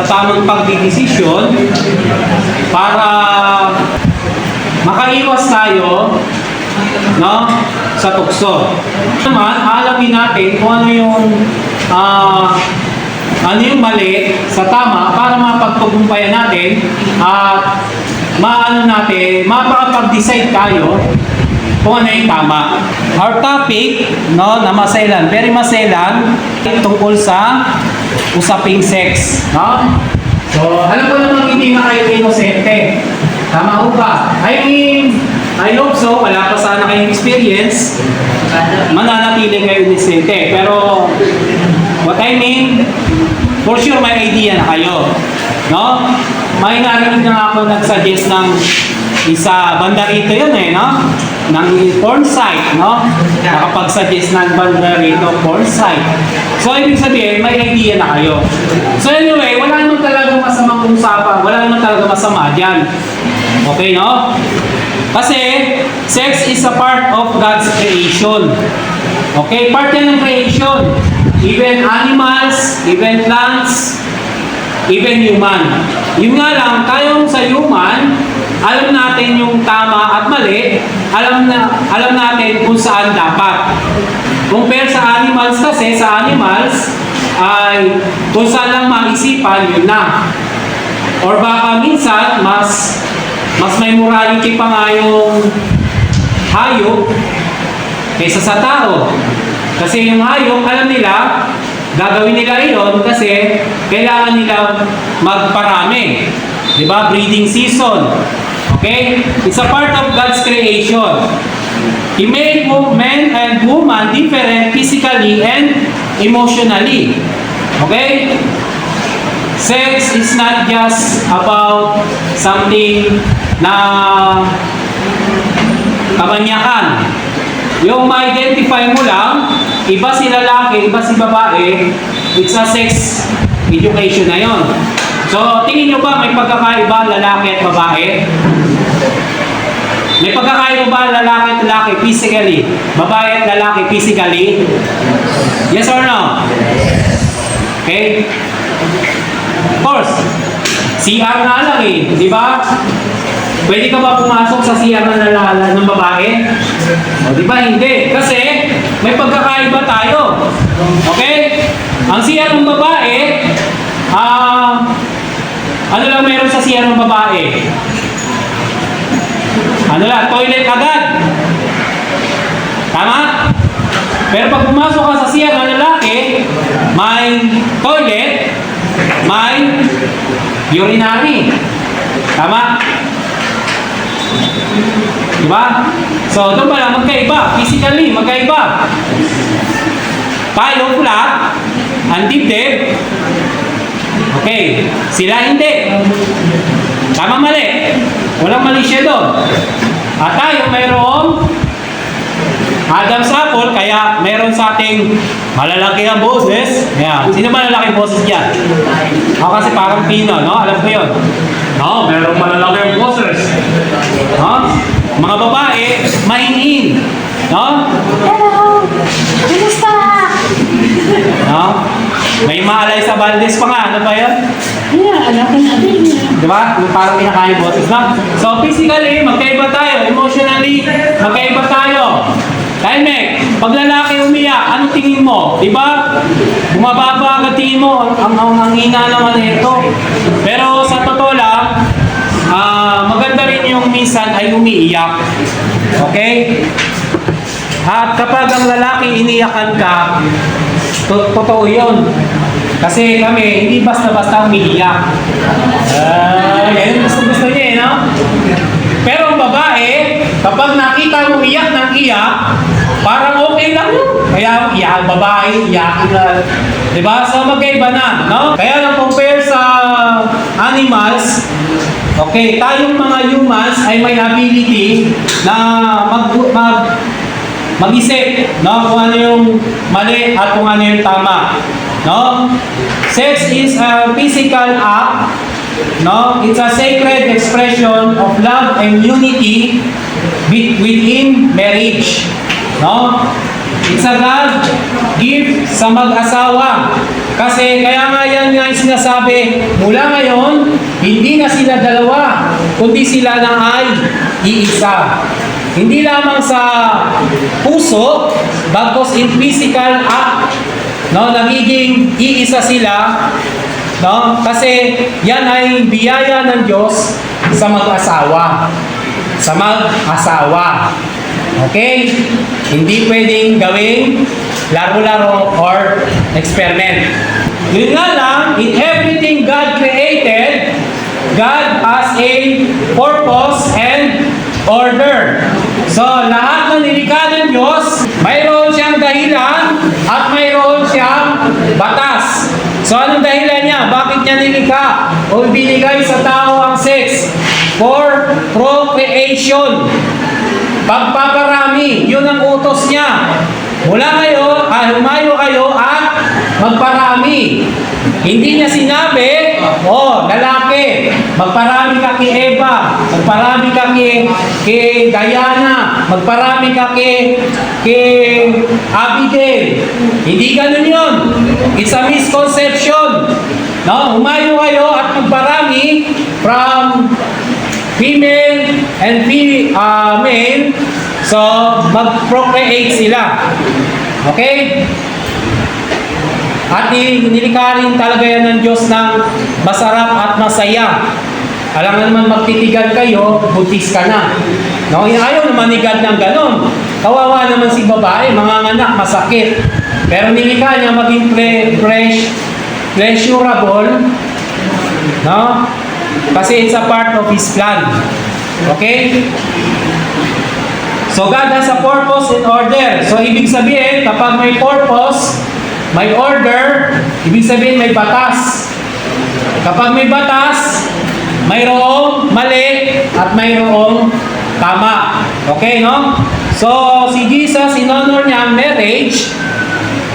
tamang pagdidesisyon para makaiwas tayo, no, sa tukso. Naman, alamin natin kung ano yung mali sa tama para mapagtagumpayan natin at makapag-decide tayo kung ano yung tama. Our topic, no, na maselan, very maselan, tungkol sa usaping sex, no? So, alam ko namang hindi na kayo inosente. Tama ho ba? I hope so. Wala pa sana kayong experience. Mananatili kayo inosente. Pero, what I mean, for sure may idea na kayo. No? May narinig na ako nag-suggest ng isa, banda rito yun no? Ng porn site, no? Nakapag-suggest ng banda rito, porn site. So, ibig sabihin, may idea na kayo. So, anyway, wala naman talaga masamang usapan. Wala naman talaga masama dyan. Okay, no? Kasi, sex is a part of God's creation. Okay? Part yan ng creation. Even animals, even plants, even human. Yun nga lang, tayong sa human, alam natin yung tama at mali, alam natin kung saan dapat. Compare sa animals kasi, sa animals, ay kung saan lang maisipan, yun na. Or baka minsan, mas may morality pa nga yung hayop kaysa sa tao. Kasi yung hayop, alam nila, gagawin nila iyon kasi kailangan nila magparami. Diba? Breeding season. Okay? It's a part of God's creation. He made men and women different physically and emotionally. Okay? Sex is not just about something na kamanyakan. Yung ma-identify mo lang, iba si lalaki, iba si babae, it's a sex education na yon. So, tingin nyo ba may pagkakaiba lalaki at babae? May pagkakaiba ba lalaki at lalaki physically? Babae at lalaki physically? Yes or no? Okay? Of course. CR na lang di ba? Pwede ka ba pumasok sa CR ng babae? O, di ba? Hindi. Kasi, may pagkakaiba tayo. Okay? Ang CR ng babae, ano lang meron sa CR ng babae? Ano lang? Toilet agad. Tama? Pero pag pumasok ka sa CR ng lalaki, may toilet, may urinary. Tama? Diba? So, doon pala magkaiba. Physically, magkaiba. Tayo flat, ang dibdib. Okay. Sila hindi. Tama mali. Walang mali siya doon. At tayo mayroong Adam's apple, kaya meron sa ating malalaki ang boses. Yan. Sino malalaki ang boses dyan? Ako kasi parang Pino, no? Alam ko yun. No, meron malalaki ang boses. No? Mga babae, mahinhin. No? Hello! Kumusta? No? May maalay sa Valdez pa nga. Ano ba yun? Yeah, alam ko natin. Diba? Yung parang pinakain boses, no? So, physically, magkaiba tayo. Emotionally, magkaiba tayo. Time, pag lalaki umiyak, anong tingin mo? Diba? Bumababa agad tingin mo. Ang hina naman ito. Pero sa totoo lang, maganda rin yung minsan ay umiiyak. Okay? At kapag ang lalaki iniyakan ka, totoo yun. Kasi kami, hindi basta-basta umiiyak. Yan gusto niya no? Pero ang babae, kapag nakita mo iyak ng iyak, parang okay lang yun. Kaya iyak babae, iyak na. Diba? So magkaiba na, no? Kaya lang compare sa animals, okay, tayong mga humans ay may ability na mag-isip, no? Kung ano yung mali at kung ano yung tama, no? Sex is a physical act, no? It's a sacred expression of love and unity within marriage, no? It's a God gift sa mag-asawa. Kasi kaya nga yan nga yung sinasabi, mula ngayon, hindi na sila dalawa, kundi sila na ay iisa. Hindi lamang sa puso, bagkus in physical act, no, nagiging iisa sila, no? Kasi yan ay biyaya ng Diyos sa mag-asawa. Sa mag-asawa. Okay? Hindi pwedeng gawing laro-laro or experiment. Yun nga lang, in everything God created, God has a purpose and order. So, lahat ng nilikha ng Diyos, mayroon siyang dahilan at mayroon siyang batas. So, anong dahilan niya? Bakit niya nilikha? O binigay sa tao ang sex? For procreation. Pagpaparami, yun ang utos niya. Mula ngayon, humayo kayo at magparami. Hindi niya sinabi, lalaki, magparami ka kay Eva, magparami ka kay Diana, magparami ka kay Abigail. Hindi ganun yun. It's a misconception. No? Humayo kayo at magparami from female and male, so mag-procreate sila. Okay? At nilikha rin talaga yan ng Diyos ng masarap at masaya. Alam naman magtitigan kayo, buntis ka na. No? Ayaw naman ni God ng ganon. Kawawa naman si babae, mga anak, masakit. Pero nilikha niya maging pleasurable, no? Kasi it's a part of His plan. Okay? So God has a purpose and order. So ibig sabihin, kapag may purpose, may order, ibig sabihin may batas. Kapag may batas, mayroong mali at mayroong tama. Okay, no? So si Jesus, in-honor niya ang marriage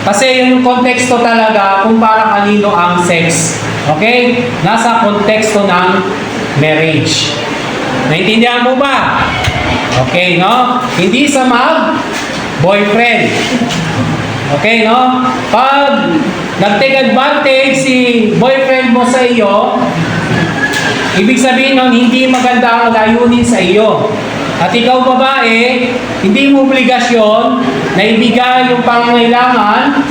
kasi yung konteksto talaga kung para kanino ang sex. Okay? Nasa konteksto ng marriage. Naintindihan mo ba? Okay, no? Hindi sa mag-boyfriend. Okay, no? Pag nag-take advantage si boyfriend mo sa iyo, ibig sabihin nun, hindi maganda ang layunin sa iyo. At ikaw babae, hindi mo obligasyon na ibigay yung pangangailangan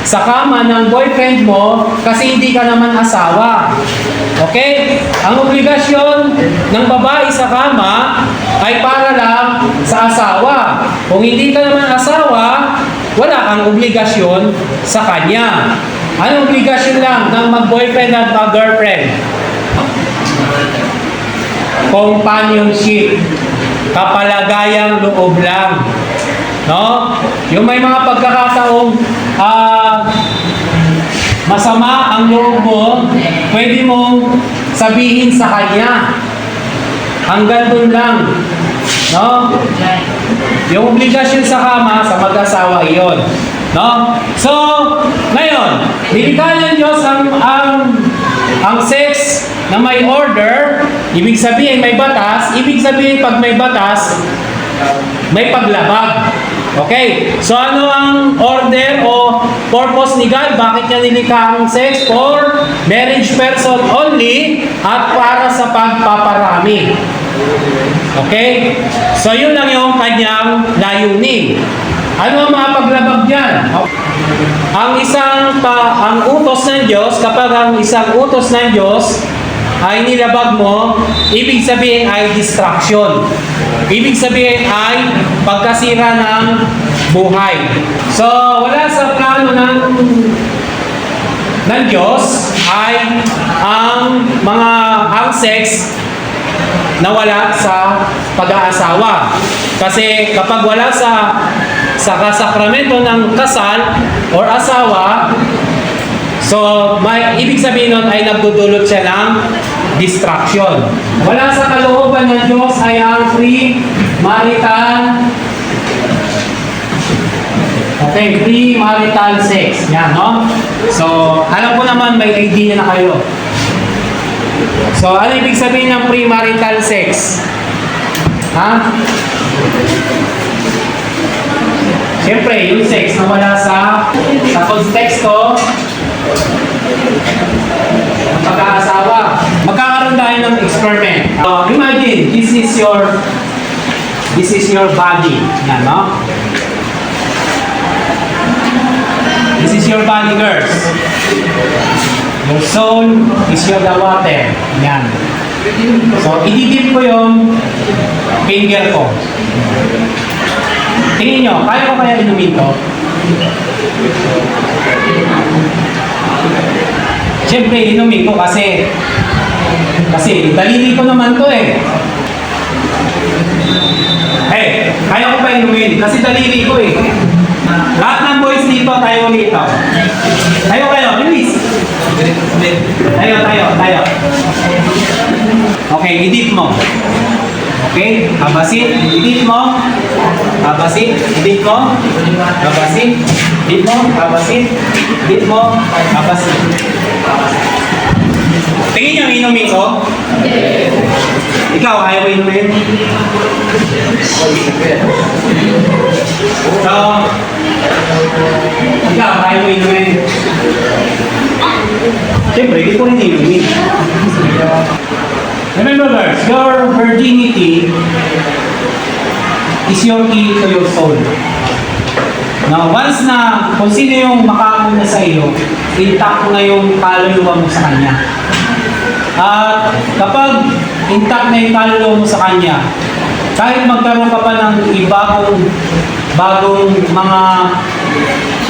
sa kama ng boyfriend mo kasi hindi ka naman asawa. Okay? Ang obligasyon ng babae sa kama ay para lang sa asawa. Kung hindi ka naman asawa, wala kang obligasyon sa kanya. Anong obligasyon lang ng mag-boyfriend at mag-girlfriend? Companionship. Kapalagayang loob lang. No? Yung may mga pagkakataong masama ang loob mo, pwede mong sabihin sa kanya. Hanggang dun lang. No? Yung obligasyon sa kama, sa mag-asawa iyon. No? So, ngayon, nilikha ng Diyos ang sex na may order, ibig sabihin may batas, ibig sabihin pag may batas, may paglabag. Okay? So ano ang order o purpose ni God? Bakit niya nilikha ang sex? For marriage person only at para sa pagpaparami. Okay? So yun lang yung kanyang layunin. Ano ang mga paglabag dyan? Ang utos ng Diyos, kapag ang isang utos ng Diyos ay nilabag mo, ibig sabihin ay distraction. Ibig sabihin ay pagkasira ng buhay. So, wala sa plano ng Diyos ay ang sex na wala sa pag-aasawa. Kasi kapag wala sa kasakramento ng kasal or asawa, so ibig sabihin nun ay nagdudulot siya ng distraction. Wala sa kalooban ng Diyos ay ang premarital sex. Yan, no? So, alam ko naman may idea na kayo. So, ano ibig sabihin ng premarital sex? Ha? Siyempre, yung sex na wala sa konteksto ng pag-aasawa. Magkakaroon tayo ng experiment. Imagine, this is your body. Yan, no? This is your body, girls. Your soul is your the water. Yan. So, ididip ko yung finger ko. Tingin nyo, kaya ko kaya inumin to? Siyempre, inumin ko kasi daliri ko naman to eh. Hey, kaya ko pa inumin kasi daliri ko eh. Lahat ng boys dito, tayo ulit. Tayo kayo, bilis. Tayo. Okay, edit mo. Okay, habasit, edit mo. Habasit, edit mo. Habasit, edit mo. Habasit, edit mo. Habasit. Tingin niyo, inumin ko? Ikaw, ayaw mo inumin? So, ikaw, ayaw mo inumin? Siyempre, hindi ko rin inumin. Remember girls, your virginity is your key to your soul. Now, once na kung sino yung makauna sa iyo, intact na yung kaluluwa mo sa kanya. At kapag intact na yung kaluluwa mo sa kanya, kahit magkaroon ka pa ng bagong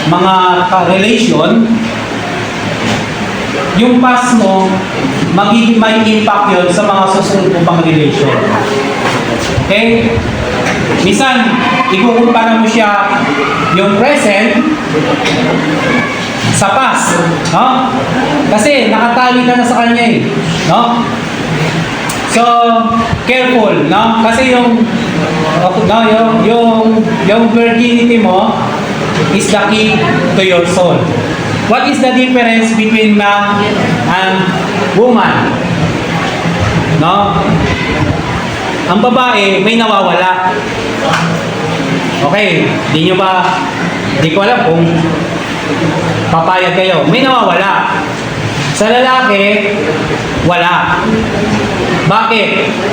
mga relation, yung past mo, magiging may impact yun sa mga susunod mo pang relation. Okay? Minsan, ikukumpara mo siya yung present sa past. No? Kasi nakatali ka na sa kanya eh. No? So, careful. No? Kasi yung virginity mo is the key to your soul. What is the difference between man and woman? No? Ang babae, may nawawala. Okay, di ko alam kung papayag kayo. May nawawala. Sa lalaki, wala. Bakit?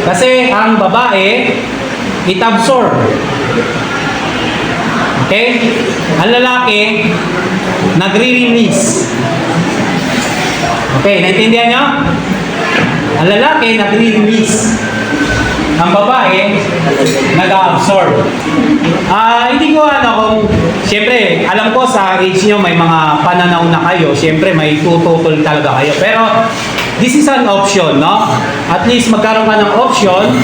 Kasi ang babae, it absorb. Okay? Ang lalaki, nagre-release. Okay, naintindihan nyo? Ang lalaki, nagre-release. Ang babae, nag-absorb. Hindi ko kung, siyempre, alam ko sa age nyo may mga pananaw na kayo. Siyempre, may tututol talaga kayo. Pero, this is an option, no? At least magkaroon ka ng option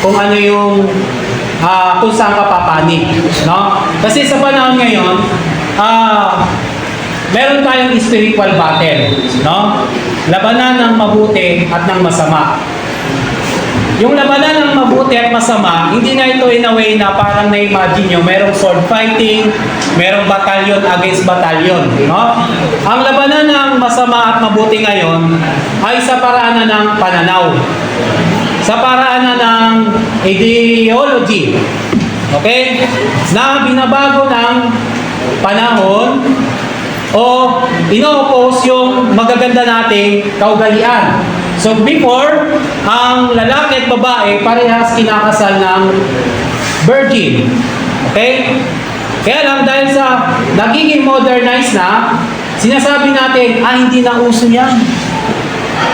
kung ano yung kung saan ka papanik, no? Kasi sa panahon ngayon, meron tayong spiritual battle, no? Labanan ng mabuti at ng masama. Yung labanan ng mabuti at masama, hindi na ito in a way na parang na-imagine nyo, merong sword fighting, merong batalyon against batalyon, no? Ang labanan ng masama at mabuti ngayon ay sa paraanan ng pananaw. Sa paraanan ng ideology. Okay? Na binabago ng panahon o ino-oppose yung magaganda nating kaugalian. So before, ang lalaki at babae parehas kinakasal ng virgin. Okay? Kaya lang dahil sa nagiging modernized na, sinasabi natin, hindi na uso yan.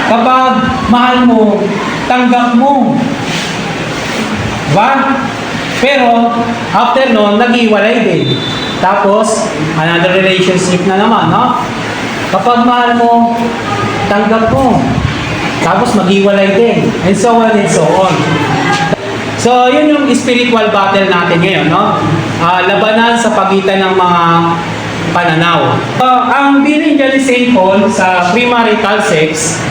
Kapag mahal mo, tanggap mo. Diba? Pero, after nun, nag-iwalay din. Tapos, another relationship na naman, no? Kapag mahal mo, tanggap mo. Tapos, mag-iwalay din. And so on and so on. So, yun yung spiritual battle natin ngayon, no? Labanan sa pagitan ng mga pananaw. Ang bilin dyan ni St. Paul sa premarital sex,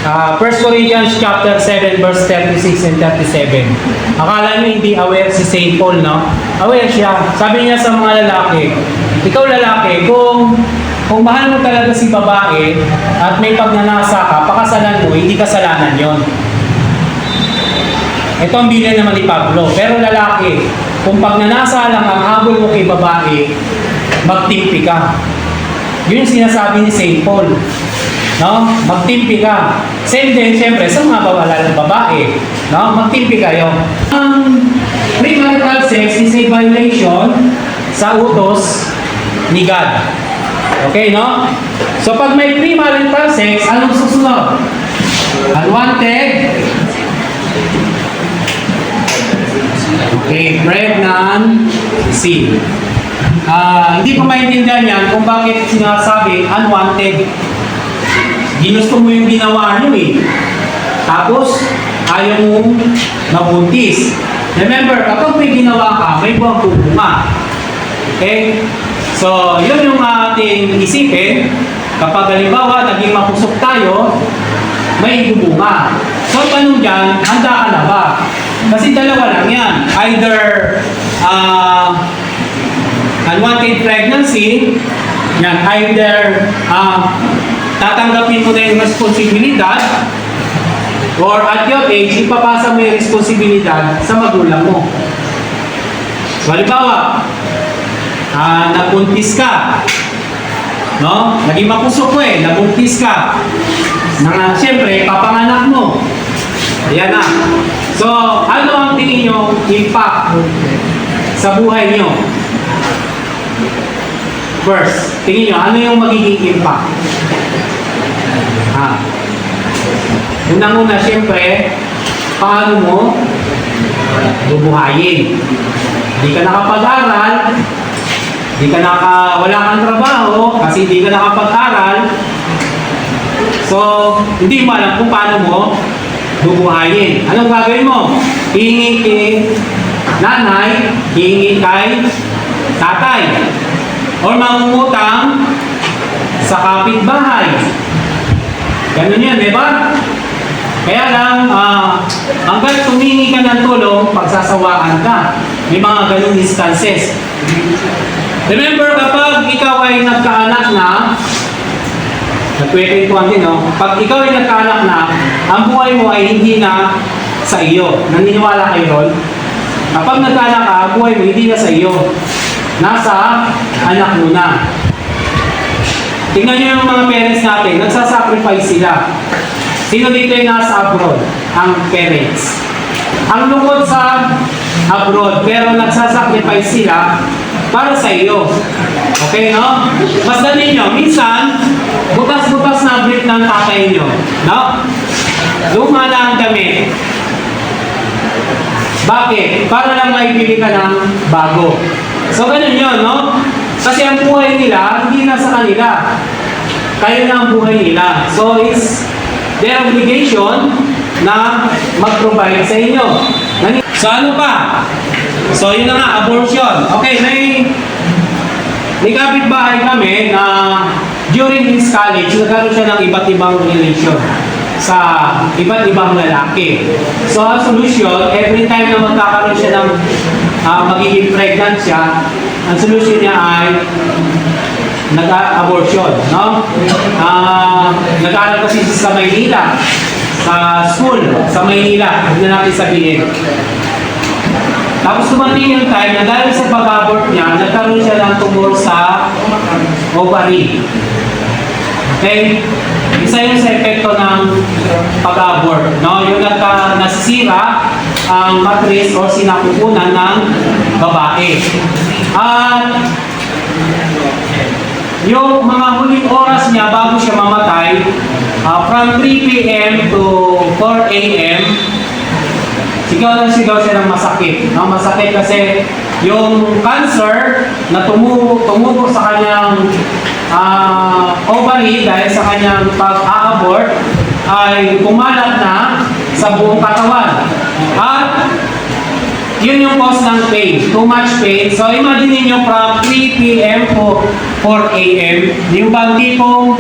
1 Corinthians chapter 7 verse 36 and 37. Akala nyo hindi aware si St. Paul, no? Aware siya. Sabi niya sa mga lalaki, ikaw lalaki, kung mahal mo talaga si babae at may pagnanasa ka, pakasalan mo, hindi kasalanan yon. Ito ang bilin naman ni Pablo. Pero lalaki, kung pag nanasa lang ang habol mo kay babae, magtimpi ka. Yun yung sinasabi ni St. Paul. No? Magtimpi ka. Same din, siyempre, sa mga babae. No? Magtimpi kayo. Ang premarital sex is a violation sa utos ni God. Okay, no? So, pag may premarital sex, anong susunod? Unwanted. Okay, pregnancy. Hindi ko maintindihan yan kung bakit sinasabi unwanted. Ginusto mo yung ginawa nyo eh. Tapos, ayaw mong mabuntis. Remember, kapag may ginawa ka, may buwang bubunga. Okay? So, yun yung ating isipin. Kapag halimbawa, naging mapusok tayo, may bubunga. So, tanong dyan, handa ka na ba? Kasi dalawa lang yan. Either unwanted pregnancy, yan, either tatanggapin mo na yung responsibilidad, or at your age, ipapasa mo yung responsibilidad sa magulang mo. So, halimbawa, nabuntis ka, no? Naging mapusok ko nabuntis ka. Siyempre, papanganak mo. Ayan na. So, ano ang tingin nyo impact sa buhay nyo? First, tingin nyo, ano yung magiging impact? Unang-una, siyempre, paano mo bubuhayin? Hindi ka nakapag-aral, wala kang trabaho, kasi hindi ka nakapag-aral. So, hindi mo alam kung paano mo bubuhayin. Anong gagawin mo? Hihingi kay nanay, hihingi kay tatay, or mangungutang sa kapitbahay. Ganun yan, di ba? Kaya lang, hanggang tumingi ka ng tulong, pagsasawaan ka. May mga ganung instances. Remember, kapag ikaw ay nagkaanak na, nagkwekwentuhan din, no? Pag ikaw ay nagkaanak na, ang buhay mo ay hindi na sa iyo. Naniniwala kayo ron? Kapag nagkaanak ka, ang buhay mo hindi na sa iyo. Nasa anak mo na. Tingnan nyo yung mga parents natin, nagsasacrifice sila. Sino dito yung nasa abroad? Ang parents. Ang lungkot sa abroad, pero nagsasacrifice sila para sa iyo. Okay, no? Masdan ninyo, minsan, butas-butas na brief ng tatay nyo. No? Luma na ang damit. Bakit? Para lang maibili ka ng bago. So, ganun yun, no? Kasi ang buhay nila, hindi na sa kanila. Kayo na ang buhay nila. So, it's their obligation na mag-provide sa inyo. So, ano pa? So, yun na nga, abortion. Okay, may kapitbahay kami na during his college, nagkaroon siya ng iba't ibang relation sa iba't ibang lalaki. So, ang solution, every time na magkakaroon siya ng magiging pregnant siya, ang solution niya ay nag-abortion, no? Nag-aaral kasi sa Maynila, sa school, sa Maynila, huwag na natin sabihin. Tapos dumating yung time na dahil sa pag-abort niya, nagkaroon siya ng tumor sa ovary. Okay? Isa yun sa epekto ng pag-abort, no? Yung nasisira ang matris o sinapupunan ng babae. At yung mga huling oras niya bago siya mamatay, from 3 p.m. to 4 a.m., sigaw siya ng masakit. No? Masakit kasi yung cancer na tumubo sa kanyang ovary dahil sa kanyang pag-a-abort ay kumalat na sa buong katawan. At yun yung cause ng pain, too much pain. So imagine niyo from 3 p.m. to 4 a.m. Yung bang tipong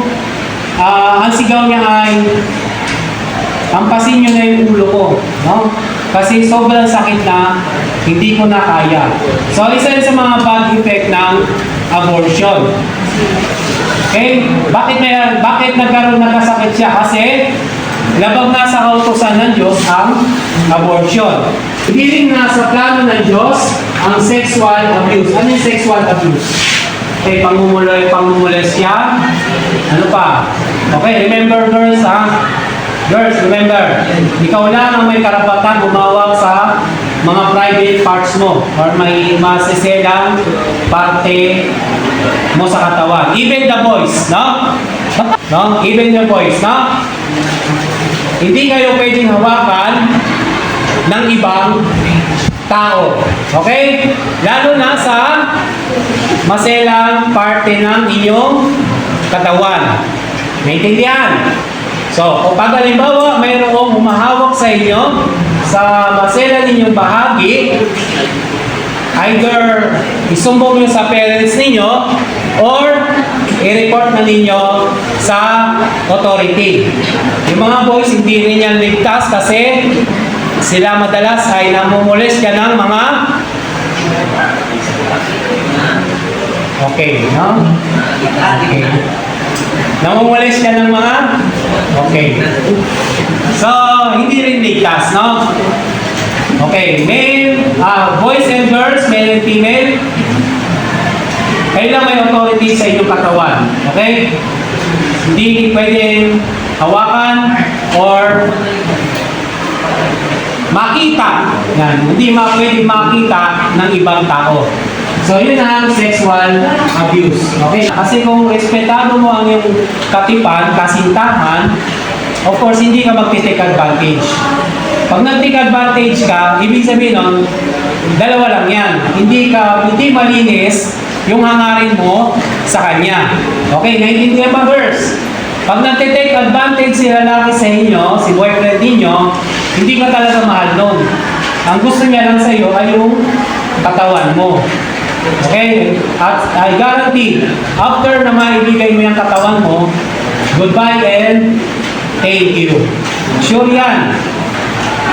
ang sigaw niya ay hampasin nyo na yung ulo ko, no? Kasi sobrang sakit na hindi ko na kaya. So isa yun sa mga bad effect ng abortion. Okay? Bakit nagkasakit siya? Kasi labag na sa kautusan ng Diyos ang abortion. Hindi rin nasa plano ng Diyos ang sexual abuse. Ano yung sexual abuse? Okay, pangmumulestya. Ano pa? Okay, remember girls ha? Girls, remember, ikaw lang ang may karapatan humawak sa mga private parts mo or may masiselang parte mo sa katawan. Even the boys, no? No? Even the boys, no? Hindi kayo pwedeng hawakan ng ibang tao. Okay? Lalo na sa maselang parte ng inyong katawan. Naintindihan? So, kung pag halimbawa mayroong humahawak sa inyo sa masela ninyong bahagi, either isumbong nyo sa parents ninyo or i-report na ninyo sa authority. Yung mga boys, hindi rin yan ligtas kasi sila madalas ay namumulis ka ng mga okay, no? Okay. Namumulis ka ng mga okay. So, hindi rin ligtas, no? Okay, male, boys and girls, male and female, kayo lang may authority sa inyong katawan. Okay? Hindi pwedeng hawakan or makita. Yan. Hindi pwedeng makita ng ibang tao. So, yun ang sexual abuse. Okay? Kasi kung respetado mo ang iyong katipan, kasintahan, of course, hindi ka mag-take advantage. Pag nag-take advantage ka, ibig sabihin nun, dalawa lang yan. Hindi malinis yung hangarin mo sa kanya. Okay? Naintindihan ba, girls? Pag nag-take advantage si lalaki sa inyo, si boyfriend ninyo, hindi ka talaga mahal nun. Ang gusto niya lang sa iyo ay yung katawan mo. Okay? At I guarantee, after na maibigay mo yung katawan mo, goodbye and thank you. Sure yan.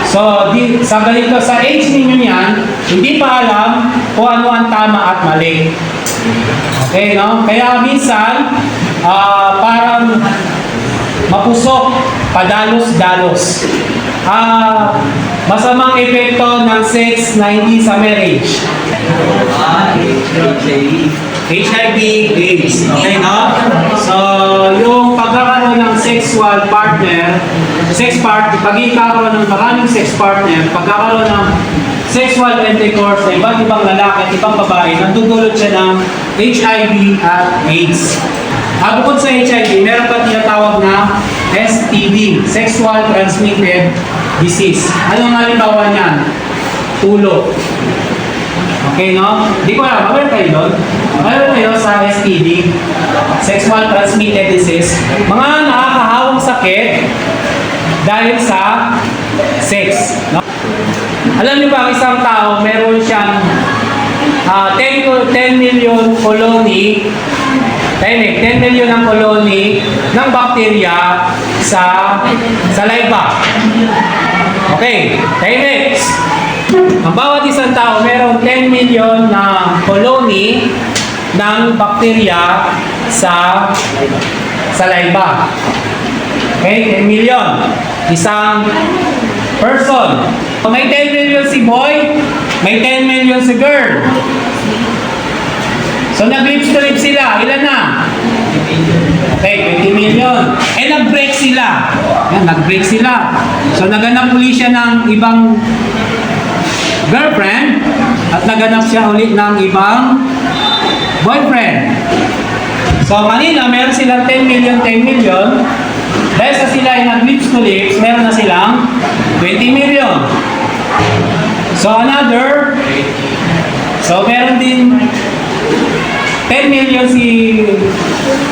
So, sa ganito, sa age ninyo yan, hindi pa alam kung ano ang tama at mali. Okay, no? Kaya minsan, parang mapusok, padalos-dalos. Masamang epekto ng sex na hindi sa marriage. HIV, AIDS. Okay, no? So, yung pagkakaroon ng sexual partner, pagkakaroon ng maraming sex partner, pagkakaroon ng sexual intercourse sa iba't ibang lalaki at ibang babae, nagdudulot siya ng HIV at AIDS. Bukod sa HIV, meron pa tinatawag na STD, Sexual Transmitted Disease. Anong halimbawa niyan? Tulo. Okay, no? Di ko alam, meron kayo doon? Meron kayo sa STD, Sexual Transmitted Disease, mga nakakahawang sakit dahil sa sex. No? Alam niyo ba, isang tao, meron siyang 10 million colony, 10 million ang colony ng bakterya sa saliva. Okay, next. Ang bawat isang tao, merong 10 million na colony ng bakterya sa saliva. Okay, 10 million. Isang person. May 10 million si boy, may 10 million si girl. So, nag-lips to lips sila. Ilan na? Okay, 20 million. Nag-break sila. Yan, nag-break sila. So, naganap uli siya ng ibang girlfriend at naganap siya ulit ng ibang boyfriend. So, kanina, meron silang 10 million. Dahil sa sila ay nag-lips to lips, meron na silang 20 million. So, meron din 10 million si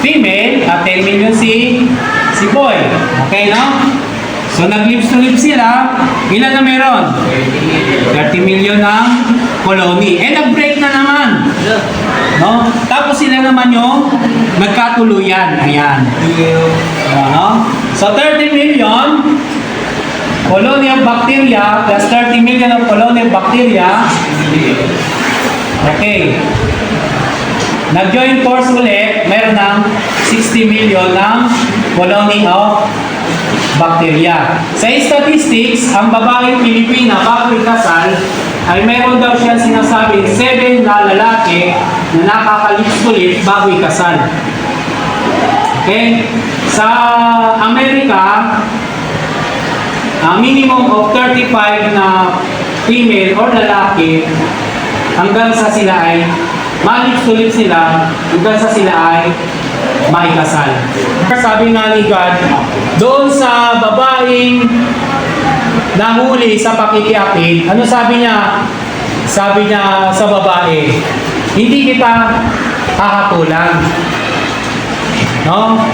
female at 10 million si boy. Okay, no? So, nag-lips to lips sila. Ilan na meron? 30 million ng colony. Nag-break na naman. No? Tapos sila naman yung nagkatuluyan. Ayan. No? So, 30 million colony of bacteria plus 30 million of colony of bacteria. Okay. Nag-join force ulit, meron ng 60 million ng colony of bakterya. Sa statistics, ang babaeng Pilipina bago ikasal ay mayroon daw siya sinasabing 7 na lalaki na nakakalips-ulit bago ikasal. Okay? Sa Amerika, minimum of 35 na female or lalaki hanggang sa sila ay malips-ulit sila hanggang sa sila ay maikasal. Sabi nga ni God, doon sa babaeng nahuli sa pakikiapid, ano sabi niya? Sabi niya sa babae, hindi kita hahatulan. No?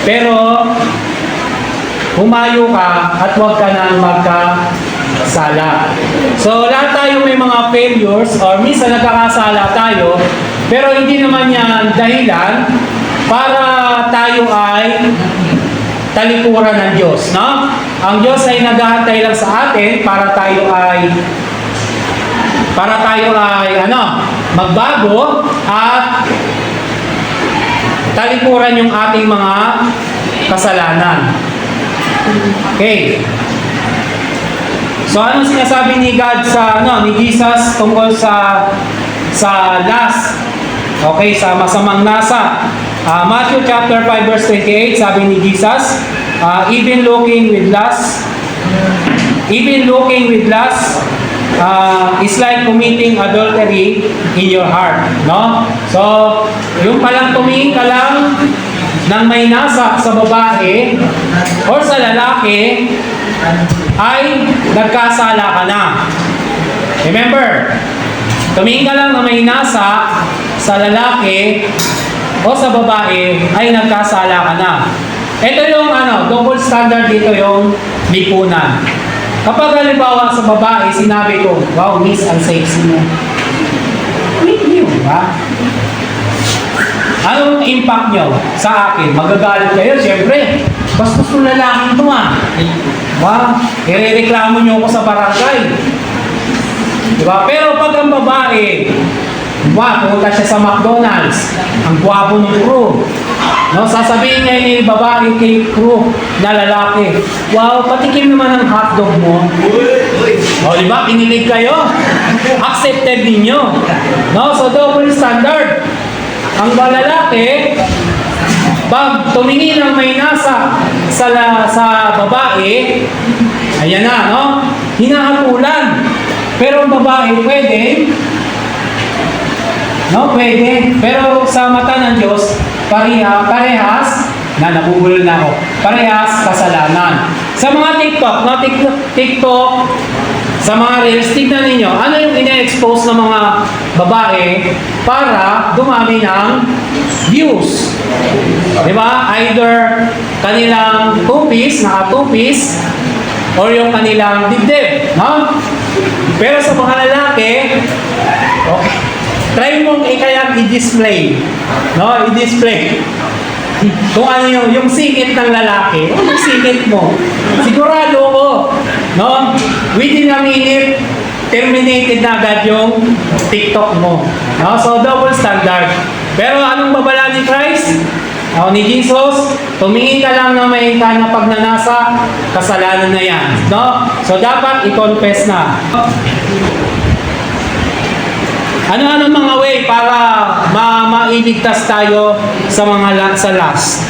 Pero, humayo ka at huwag ka nang magkasala. So, lahat tayo may mga failures or minsan nagkakasala tayo, pero hindi naman yan dahilan para tayo ay talikuran ng Diyos. No? Ang Diyos ay naghahantay lang sa atin para tayo ay magbago at talikuran yung ating mga kasalanan. Okay. So anong sinasabi ni God ni Jesus tungkol sa lust? Okay, sa masamang nasa. Matthew chapter 5 verse 28, sabi ni Jesus, even looking with lust is like committing adultery in your heart, no? So, yung palang tumingin ka lang ng may nasa sa babae or sa lalaki ay nagkasala ka na. Remember, tumingin ka lang ng may nasa sa lalaki o sa babae ay nagkasala ka na. Ito yung double standard dito yung lipunan. Kapag halimbawa sa babae, sinabi ko, wow, miss, ang sexy mo. With you, ba? Anong impact nyo sa akin? Magagalit kayo, siyempre. Bastos ng lalaki ito Wow, irereklamo nyo ako sa barangay. Diba? Pero pag ang babae, pumunta siya sa McDonald's, ang gwapo ng crew. No, sasabihin niya ni babae kay crew na lalaki, wow, patikim naman ang hotdog mo. O, di ba? Kinilig kayo. Accepted ninyo. No, so double standard. Ang lalaki, pag tumingin ang may nasa sa babae, ayan na, no? Hinahapulan. Pero ang babae, pwede. No, pwede. Pero sa mata ng Diyos, parehas, nabubulol na ako, parehas kasalanan. Sa mga TikTok, sa mga Reels, tignan ninyo, ano yung ina-expose ng mga babae para dumami ng views. Diba? Either kanilang naka-two-piece, or yung kanilang dibdib. No? Pero sa mga lalaki, okay, try mong i-display. No? I-display. Kung ano yung singit ng lalaki, yung singit mo. Sigurado ko, no? Within a minute, terminated na agad yung TikTok mo. No? So, double standard. Pero anong babala ni Christ? Ni Jesus, tumingin ka lang na may na pagnanasa, kasalanan na yan. No? So, dapat i-confess na. Ano-ano mga way para mailigtas tayo sa mga sa lust?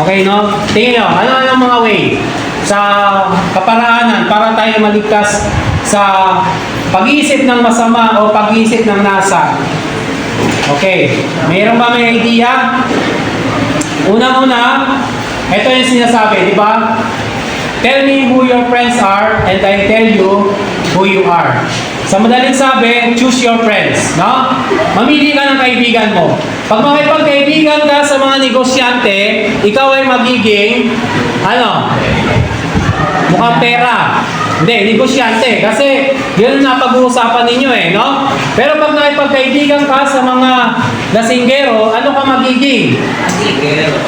Okay, no? Tingin nyo, ano-ano mga way sa kaparaanan para tayo maligtas sa pag-iisip ng masama o pag-iisip ng nasa? Okay, mayroon ba may idea? Unang-una, ito yung sinasabi, di ba? Tell me who your friends are and I tell you who you are. Sa madaling sabi, choose your friends, no? Mamili ka ng kaibigan mo. Pag makipagkaibigan ka sa mga negosyante, ikaw ay magiging, mukhang pera. Hindi, negosyante. Kasi, yun ang napag-uusapan ninyo no? Pero pag nakipagkaibigan ka sa mga lasinggero, ano ka magiging?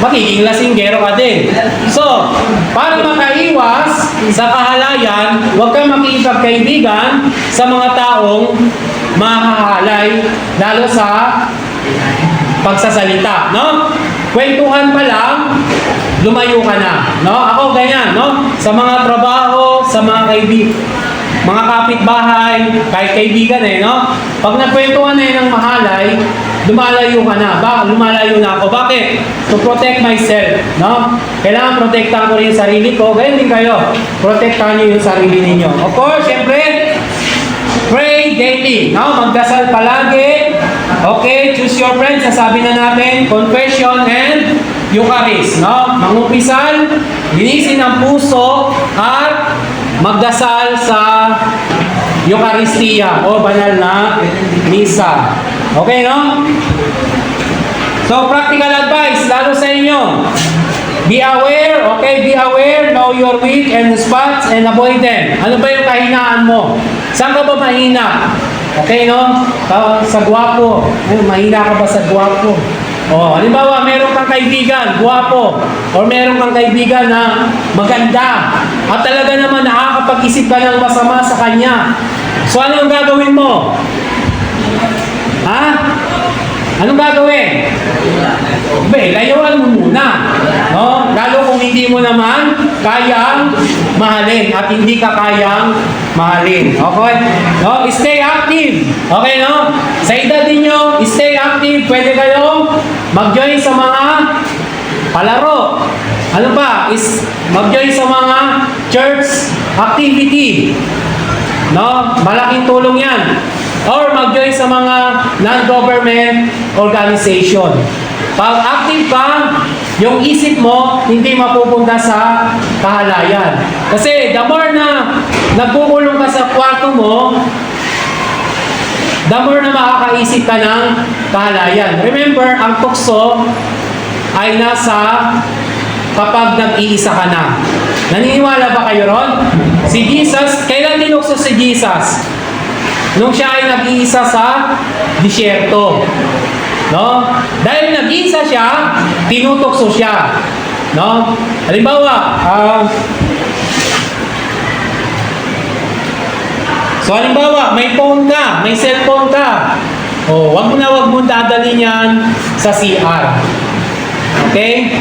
Magiging lasinggero ka din. So, para makaiwas sa kahalayan, huwag kang makipagkaibigan sa mga taong mahahalay, lalo sa pagsasalita, no? kwentuhan pa lang, lumayo ka na. No? Ako ganyan, no? Sa mga trabaho, sa mga mga kapitbahay, kahit kaibigan no? Pag nagkwentuhan na yun ng mahalay, lumalayo ka na. Lumalayo na ako. Bakit? To protect myself, no? Kailangan protektahan ko rin yung sarili ko. Ganyan din kayo. Protektahan nyo yung sarili ninyo. Of course, syempre, pray daily, no? Magdasal palagi. Okay, choose your friends. Sasabi na natin, confession and Eucharist, no? Mangumpisal, linisin ang puso at magdasal sa Eucharistia o banal na misa. Okay, no? So, practical advice, lalo sa inyo. Be aware, okay? Be aware, know your weak and spots and avoid them. Ano ba yung kahinaan mo? Saan ka ba mahina? Okay, no? Sa gwapo. Mahina ka ba sa gwapo? Oh, halimbawa, meron kang kaibigan, gwapo, or meron kang kaibigan na maganda, at talaga naman nakakapag-isip ka ng masama sa kanya. So, ano ang gagawin mo? Ha? Anong gagawin? Layuan mo muna. No? Lalo kung hindi mo naman kayang mahalin at hindi ka kayang mahalin. Okay? No? Stay active. Okay, no? Sa edad ninyo, stay active. Pwede kayong mag-join sa mga palaro. Ano pa? Mag-join sa mga church activity. No? Malaking tulong yan. Or mag-join sa mga non-government organization. Pag active ka, yung isip mo hindi mapupunta sa kahalayan. Kasi the more na nagkukulong ka sa kwarto mo, the more na makakaisip ka ng kahalayan. Remember, ang tukso ay nasa kapag nag-iisa ka na. Naniniwala ba kayo ron? Si Jesus, kailan tinukso si Jesus? Nung siya ay nag-iisa sa disyerto. No? Dahil nag-iisa siya, tinutokso siya. No? Halimbawa, may phone ka, may cellphone ka. Oh, wag mo dadalhin yan sa CR. Okay?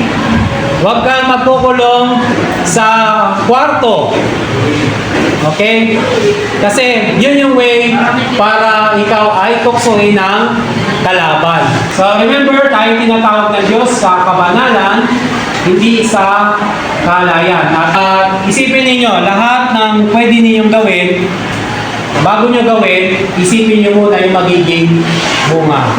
Wag kang magkukulong sa kwarto. Okay? Kasi yun yung way para ikaw ay tuksohin ng kalaban. So remember, tayo tinatawag ng Diyos sa kabanalan, hindi sa kahalayan. At isipin ninyo, lahat ng pwede ninyong gawin, bago nyo gawin, isipin nyo muna yung magiging bunga.